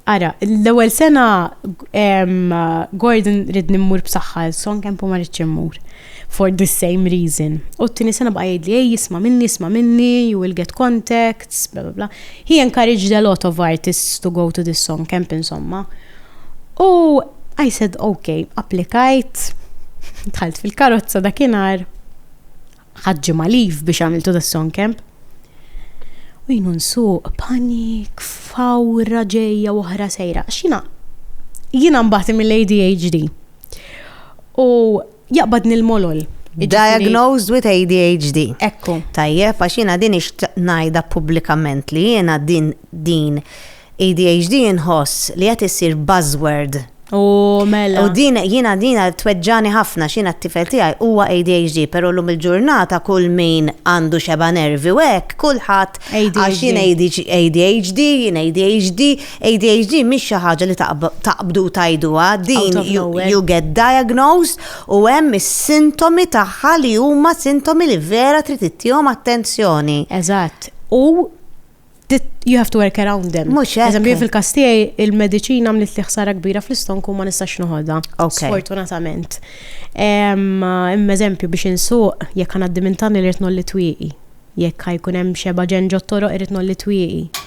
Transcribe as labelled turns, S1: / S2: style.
S1: Ara, l-ewwel sena Gordon rid nimmur b'saħħa l-song camp u ma rridx immur for the same reason. U t-tieni sena bqa' jgħidli ej jisma' minni, you will get contacts, bla bla bla. He encouraged a lot of artists to go to this song camp insomma. U I said okay, applikajt, dħalt fil-karozza dakinhar ħaġġi leave biex għamiltu da song camp. U jinu nsuq, panik, fawra ġejja oħra sejra. Jina mbagħad mill-ADHD. U jaqbadni l-molol.
S2: Diagnosed with ADHD.
S1: Ekku.
S2: Tajjeb, għax jiena din ngħidha pubblikament li jiena din ADHD inħoss li qed isir buzzword.
S1: U mela.
S2: U jiena tweġġani ħafna x'jiena t-tifel tiegħi huwa ADHD, però llum il-ġurnata kull min għandu xeba nervi u hekk kulħadd għax jien ADHD mhix xi ħaġa li taqbdu tajduha, din you get diagnosed u hemm is-sintomi tagħha li huma sintomi li vera trid ittihom attenzjoni.
S1: Eżatt. U you have to work around them. Eżempju fil-każ tiegħi il-mediċina għamlet li ħsara kbira fl-istonk u ma nistax noħodha. Sfortunatament. Imma eżempju biex insuq jekk ngħaddi minn tani li rid nolli twieqi. Jekk ħajkun hemm xeba ġen ġottoroq irid nolli twieqi.